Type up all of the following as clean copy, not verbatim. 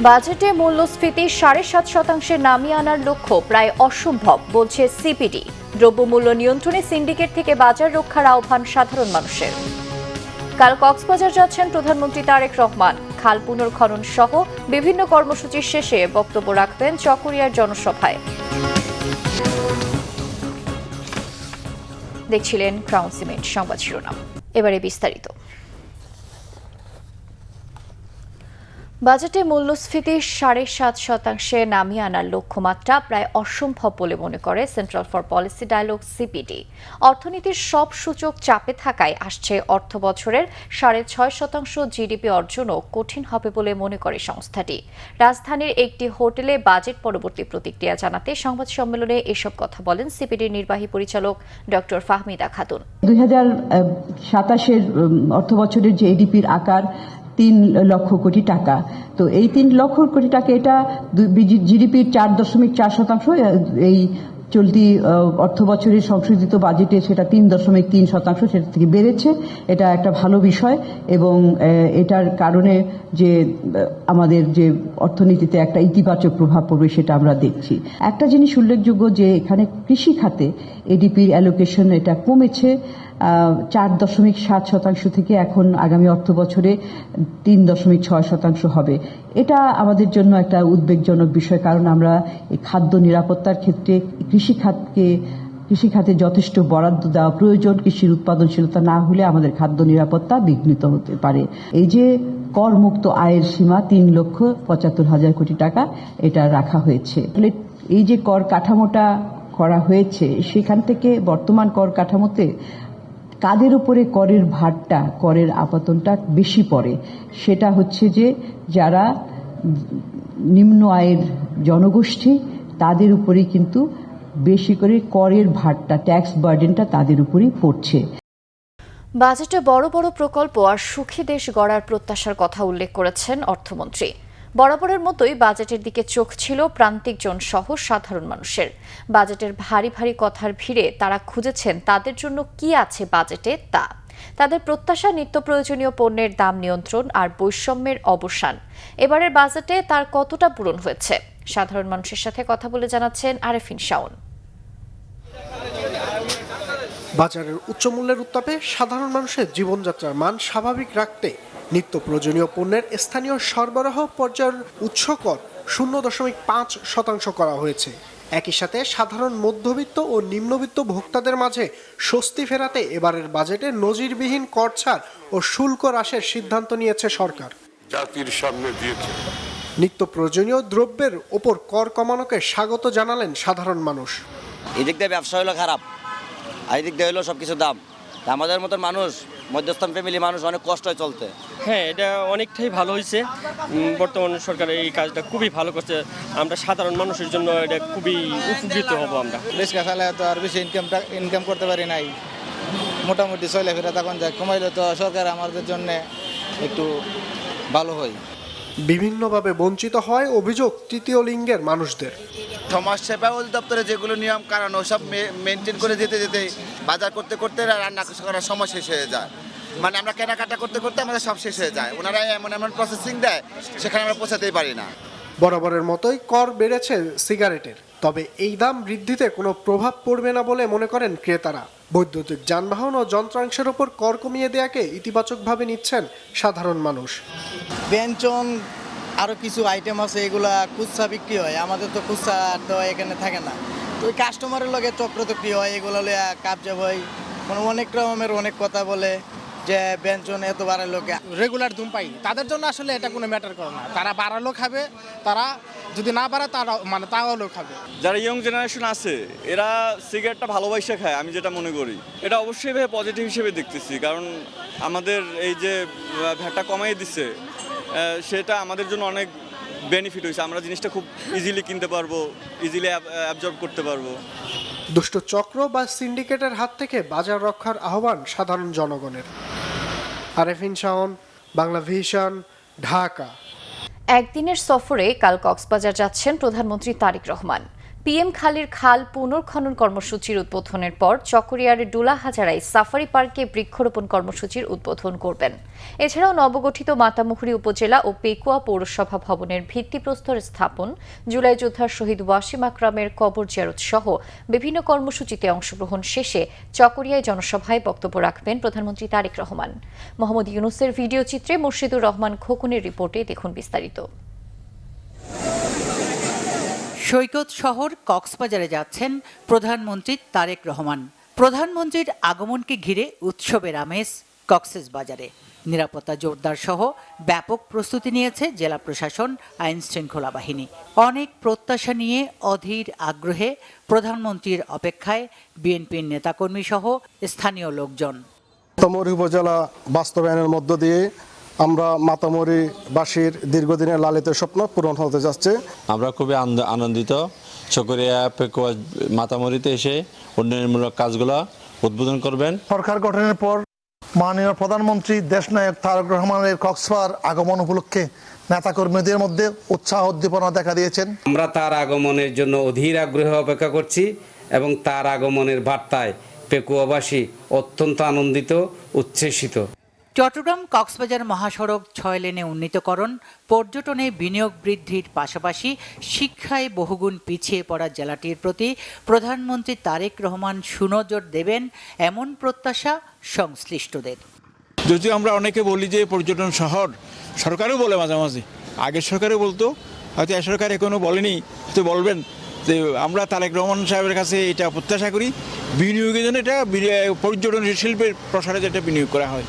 বাজেটে মূল্যস্ফীতি ৭.৫% নামিয়ে আনার লক্ষ্য প্রায় অসম্ভব বলছে সিপিডি। দ্রব্যমূল্য নিয়ন্ত্রণে সিন্ডিকেট থেকে বাজার রক্ষার আহ্বান সাধারণ মানুষের। কাল কক্সবাজার যাচ্ছেন প্রধানমন্ত্রী তারেক রহমান। খাল পুনর্খনন সহ বিভিন্ন কর্মসূচির শেষে বক্তব্য রাখবেন চকরিয়ার জনসভায়। দেখছিলেন ক্রাউন সিমেন্ট সংবাদ শিরোনাম, এবারে বিস্তারিত। বাজেটে মূল্যস্ফীতি ৭.৫% নামিয়ে আনার লক্ষ্যমাত্রা প্রায় অসম্ভব বলে মনে করে Centre for Policy Dialogue CPD. অর্থনীতির সব সূচক চাপে থাকায় আসছে অর্থ বছরের ৬.৫% জিডিপি অর্জনও কঠিন হবে বলে মনে করে সংস্থাটি। রাজধানীর একটি হোটেলে বাজেট পরবর্তী প্রতিক্রিয়া জানাতে সংবাদ সম্মেলনে এসব কথা বলেন সিপিডির নির্বাহী পরিচালক ডক্টর ফাহমিদা খাতুন। ২০২৭-এর অর্থ বছরের যে এডিপির আকার ৩ লক্ষ কোটি টাকা, তো এই ৩ লক্ষ কোটি টাকা এটা জিডিপির ৪.৪%। এই চলতি অর্থ বছরের সংশোধিত বাজেটে সেটা ৩.৩%, সেটা থেকে বেড়েছে। এটা একটা ভালো বিষয় এবং এটার কারণে যে আমাদের যে অর্থনীতিতে একটা ইতিবাচক প্রভাব পড়বে সেটা আমরা দেখছি। একটা জিনিস উল্লেখযোগ্য যে এখানে কৃষি খাতে এডিপির অ্যালোকেশন এটা কমেছে ৪.৭% থেকে এখন আগামী অর্থ বছরে ৩.৬% হবে। এটা আমাদের জন্য একটা উদ্বেগজনক বিষয়, কারণ আমরা এই খাদ্য নিরাপত্তার ক্ষেত্রে কৃষি খাতে যথেষ্ট বরাদ্দ দেওয়া প্রয়োজন। কৃষির উৎপাদনশীলতা না হলে আমাদের খাদ্য নিরাপত্তা বিঘ্নিত হতে পারে। এই যে করমুক্ত আয়ের সীমা ৩,৭৫,০০০ কোটি টাকা এটা রাখা হয়েছে। এই যে কর কাঠামোটা করা হয়েছে সেখান থেকে বর্তমান কর কাঠামোতে কাদের উপরে করের ভারটা, করের আপাতনটা বেশি পড়ে, সেটা হচ্ছে যে যারা নিম্ন আয়ের জনগোষ্ঠী তাদের উপরেই কিন্তু বেশি করে করের ভারটা, ট্যাক্স বার্ডেনটা তাদের উপরেই পড়ছে। বাজেটে বড় বড় প্রকল্প আর সুখী দেশ গড়ার প্রত্যাশার কথা উল্লেখ করেছেন অর্থমন্ত্রী। বরাবরের মতোই বাজেটের দিকে চোখ ছিল প্রান্তিক জন সহ সাধারণ মানুষের। বাজেটের ভারী ভারী কথার ভিড়ে তারা খুঁজেছেন তাদের জন্য কি আছে বাজেটে তা। তাদের প্রত্যাশা নিত্য প্রয়োজনীয় পণ্যের দাম নিয়ন্ত্রণ আর বৈষম্যের অবসান। এবারের বাজেটে তার কতটা পূরণ হয়েছে সাধারণ মানুষের সাথে কথা বলে জানাচ্ছেন আরেফিন শাওন। বাজারের উচ্চমূল্যের উত্তাপে সাধারণ মানুষের জীবনযাত্রার মান স্বাভাবিক রাখতে নিত্য প্রয়োজনীয় পণ্যের স্থানীয় সরবরাহ পর্যায়ের উৎস কর 0.5% করা হয়েছে। একই সাথে সাধারণ মধ্যবিত্ত ও নিম্নবিত্ত ভোক্তাদের মাঝে স্বস্তি ফেরাতে এবারের বাজেটে নজিরবিহীন কর ছাড় ও শুল্ক হ্রাসের সিদ্ধান্ত নিয়েছে সরকার। জাতির সামনে দিয়েছে নিত্য প্রয়োজনীয় দ্রব্যের ওপর কর কমানোকে স্বাগত জানালেন সাধারণ মানুষ। এদিক দিয়ে ব্যবসা হলো খারাপ, আর এদিক দিয়ে হলো সবকিছু দাম। আমাদের মতন মানুষ, মধ্যস্থান ফ্যামিলি মানুষ অনেক কষ্ট হয় চলতে। হ্যাঁ, এটা অনেকটাই ভালো হয়েছে। বর্তমান সরকার এই কাজটা খুবই ভালো করছে। আমরা সাধারণ মানুষের জন্য এটা খুবই উপকৃত হব। আমরা রিক্সা চালায় তো আর বেশি ইনকাম করতে পারি নাই, মোটামুটি চলে ফেরা তখন যায়, কমাইলে তো সরকার আমাদের জন্য একটু ভালো হয়। বিভিন্নভাবে বঞ্চিত হয় অভিযোগ তৃতীয় লিঙ্গের মানুষদের। সমাজ সেবা অধিদপ্তরে যেগুলো নিয়ম কারণ ওসব মেনটেন করে যেতে যেতে বাজার করতে করতে রান্না করার সময় শেষ হয়ে যায়। মানে আমরা কেনাকাটা করতে করতে আমাদের সব শেষ হয়ে যায়। ওনারা এমন এমন প্রসেসিং দেয় সেখানে আমরা পৌঁছাতেই পারি না। বরাবরের মতোই কর বেড়েছে সিগারেটের, তবে এই দাম বৃদ্ধিতে কোনো প্রভাব পড়বে না বলে মনে করেন ক্রেতারা। বৈদ্যুতিক যানবাহন ও যন্ত্রাংশের ওপর কর কমিয়ে দেয়াকে ইতিবাচকভাবে নিচ্ছেন সাধারণ মানুষ। ব্যঞ্জন আরও কিছু আইটেম আছে, এগুলা খুচরা বিক্রি হয়, আমাদের তো খুচরা তো এখানে থাকে না, তো ওই কাস্টমারের লগে চক্রচক্রি হয়, এগুলো লইয়া কাবজা হয়, মানে অনেক রকমের অনেক কথা বলে যে ব্যঞ্জন এত বাড়ালো। রেগুলার ধূমপাই তাদের জন্য আসলে এটা কোনো ম্যাটার করে না, তারা বাড়ালো খাবে, তারা যদি না বাড়ায় তারা মানে তাহলেও খাবে। যারা ইয়ং জেনারেশন আছে এরা সিগারেটটা ভালোবাসে খায়, আমি যেটা মনে করি এটা অবশ্যই ভাবে পজিটিভ হিসেবে দেখতেছি। কারণ আমাদের এই যে ভ্যাটটা কমাই দিচ্ছে সেটা আমাদের জন্য অনেক বেনিফিট হয়েছে। আমরা জিনিসটা খুব ইজিলি কিনতে পারবো, ইজিলি অ্যাবজর্ব করতে পারবো। দুষ্ট চক্র বা সিন্ডিকেটের হাত থেকে বাজার রক্ষার আহ্বান সাধারণ জনগণের। আরেফিন শাওন, বাংলা ভিশন, ঢাকা। একদিনের সফরে কাল কক্সবাজার যাচ্ছেন প্রধানমন্ত্রী তারেক রহমান। পিএম খালির খাল পুনর্খনন কর্মসূচির উদ্বোধনের পর চকরিয়ার ডুলাহাজারায় সাফারি পার্কে বৃক্ষরোপণ কর্মসূচির উদ্বোধন করবেন। এছাড়াও নবগঠিত মাতামুহুরী উপজেলা ও পেকুয়া পৌরসভা ভবনের ভিত্তিপ্রস্তর স্থাপন, জুলাই যোদ্ধার শহীদ ওয়াসিম আকরামের কবর জিয়ারত সহ বিভিন্ন কর্মসূচিতে অংশগ্রহণ শেষে চকরিয়ায় জনসভায় বক্তব্য রাখবেন প্রধানমন্ত্রী তারেক রহমান। মোহাম্মদ ইউনুসের ভিডিও চিত্রে মুর্শিদুর রহমান খোকনের রিপোর্টে দেখুন বিস্তারিত। সৈকত শহর কক্সবাজারে যাচ্ছেন প্রধানমন্ত্রী তারেক রহমান। প্রধানমন্ত্রীর আগমনকে ঘিরে উৎসবের আমেজ কক্সবাজারে। নিরাপত্তা জোরদার সহ ব্যাপক প্রস্তুতি নিয়েছে জেলা প্রশাসন, আইন শৃঙ্খলা বাহিনী। অনেক প্রত্যাশা নিয়ে অধীর আগ্রহে প্রধানমন্ত্রীর অপেক্ষায় বিএনপির নেতাকর্মী সহ স্থানীয় লোকজন। মাতামুহুরী উপজেলা বাস্তবায়নের মধ্য দিয়ে আমরা মাতামুহুরীবাসীর দীর্ঘদিনের লালিত স্বপ্ন পূরণ হতে যাচ্ছে। আমরা খুবই আনন্দিত। চকরিয়া পেকুয়া মাতামুহুরীতে এসে উন্নয়নমূলক কাজগুলো উদ্বোধন করবেন। সরকার গঠনের পর মাননীয় প্রধানমন্ত্রী দেশনায়ক তারেক রহমানের কক্সবাজার আগমন উপলক্ষে নেতাকর্মীদের মধ্যে উৎসাহ উদ্দীপনা দেখা দিয়েছেন। আমরা তার আগমনের জন্য অধীর আগ্রহে অপেক্ষা করছি এবং তার আগমনের বার্তায় পেকুয়াবাসী অত্যন্ত আনন্দিত, উচ্ছ্বসিত। চট্টগ্রাম কক্সবাজার মহাসড়ক 6 লেনে উন্নীতকরণ, পর্যটনে বিনিয়োগ বৃদ্ধির পাশাপাশি শিক্ষায় বহুগুণ পিছিয়ে পড়া জেলাটির প্রতি প্রধানমন্ত্রী তারেক রহমান সুনজর দেবেন এমন প্রত্যাশা সংশ্লিষ্টদের। যদিও আমরা অনেকে বলি যে পর্যটন শহর, সরকারও বলে মাঝে মাঝে, আগের সরকারও বলতো, হয়তো এ সরকার এখনো বলেনি, তো বলবেন যে আমরা তারেক রহমান সাহেবের কাছে এটা প্রত্যাশা করি, বিনিয়োগের জন্য এটা পর্যটন শিল্পের প্রসারে যেটা বিনিয়োগ করা হয়।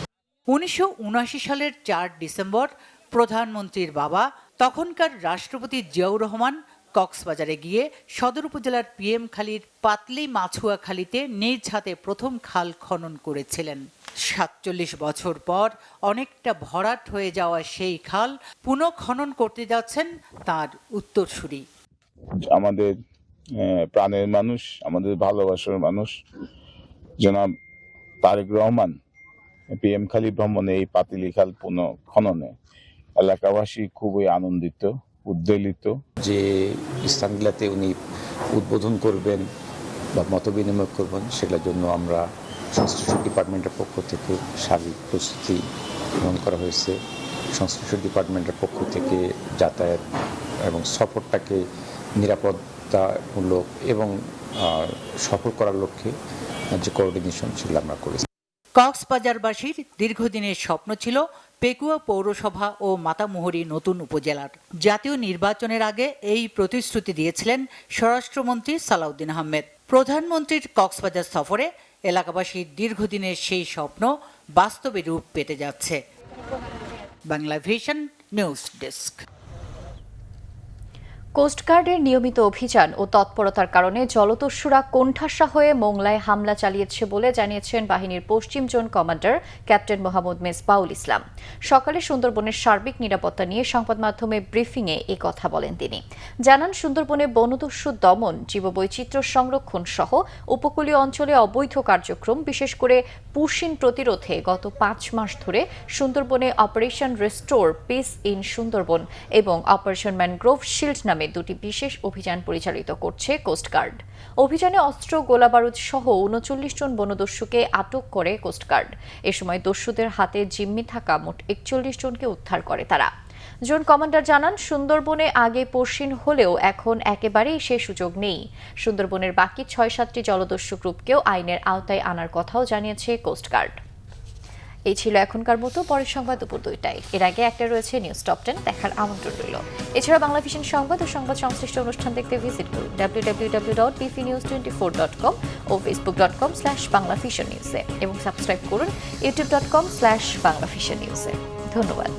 1979 সালের 4 ডিসেম্বর প্রধানমন্ত্রীর বাবা তখনকার রাষ্ট্রপতি জিয়াউর রহমান কক্সবাজারে গিয়ে সদর উপজেলার পিএম খালির পাতলি মাছুয়া খালিতে নিজ হাতে প্রথম খাল খনন করেছিলেন। 47 বছর পর অনেকটা ভরাট হয়ে যাওয়া সেই খাল পুনঃখনন করতে যাচ্ছেন তার উত্তরসূরি। আমাদের প্রাণের মানুষ, আমাদের ভালোবাসার মানুষ জনাব তারেক রহমান পিএম খালি ভ্রমণে এই পাতিলি খাল পুনঃখননে এলাকাবাসী খুবই আনন্দিত, উদ্বেলিত। যে স্থানগুলোতে উনি উদ্বোধন করবেন বা মত বিনিময় করবেন, সেটার জন্য আমরা সংশ্লিষ্ট ডিপার্টমেন্টের পক্ষ থেকে সার্বিক প্রস্তুতি গ্রহণ করা হয়েছে। সংশ্লিষ্ট ডিপার্টমেন্টের পক্ষ থেকে যাতায়াত এবং সফরটাকে নিরাপত্তামূলক এবং সফল করার লক্ষ্যে যে কোঅর্ডিনেশন সেগুলো আমরা করেছি। কক্সবাজারবাসীর দীর্ঘদিনের স্বপ্ন ছিল পেকুয়া পৌরসভা ও মাতামুহুরী নতুন উপজেলার। জাতীয় নির্বাচনের আগে এই প্রতিশ্রুতি দিয়েছিলেন স্বরাষ্ট্রমন্ত্রী সালাউদ্দিন আহমেদ। প্রধানমন্ত্রীর কক্সবাজার সফরে এলাকাবাসীর দীর্ঘদিনের সেই স্বপ্ন বাস্তবে রূপ পেতে যাচ্ছে। Bangla Vision news desk. কোস্টগার্ডের নিয়মিত অভিযান ও তৎপরতার কারণে জলদস্যুরা কোণঠাসা হয়ে মোংলায় হামলা চালিয়েছে বলে জানিয়েছেন বাহিনীর পশ্চিম zone commander captain Mohammad Mezbaul Islam. সকালে সুন্দরবনের সার্বিক নিরাপত্তা নিয়ে সংবাদ মাধ্যমে ব্রিফিংয়ে এই কথা বলেন তিনি। জানান, সুন্দরবনে বনদস্যু দমন, জীববৈচিত্র্য সংরক্ষণ সহ উপকূলীয় অঞ্চলে অবৈধ কার্যক্রম, বিশেষ করে পুশিন প্রতিরোধে গত 5 মাস ধরে সুন্দরবনে operation restore piece in Sundarban এবং অপারেশন ম্যানগ্রোভ শিল্ড নামে 2টি বিশেষ অভিযান পরিচালিত করছে কোস্টগার্ড। অভিযানে অস্ত্র, গোলাবারুদ সহ 39 জন বনদস্যুকে আটক করে কোস্টগার্ড। এ সময় দস্যুদের হাতে জিম্মি থাকা মোট 41 জনকে উদ্ধার করে তারা। জোন কমান্ডার জানান, সুন্দরবনে আগে পশ্চিম হলেও এখন একেবারেই সে সুযোগ নেই। সুন্দরবনের বাকি 6-7টি জলদস্যু গ্রুপকেও আইনের আওতায় আনার কথাও জানিয়েছে কোস্টগার্ড। এই ছিল এখনকার মতো, পরের সংবাদ দুপুর 2টায়। এর আগে একটা রয়েছে নিউজ টপ 10, দেখার আমন্ত্রণ রইল। এছাড়া বাংলা ভিশন সংবাদ ও সংবাদ সংশ্লিষ্ট অনুষ্ঠান দেখতে ভিজিট করুন www.bpnews24.com ও facebook.com/banglavisionnews এবং সাবস্ক্রাইব করুন youtube.com/banglavisionnews। ধন্যবাদ।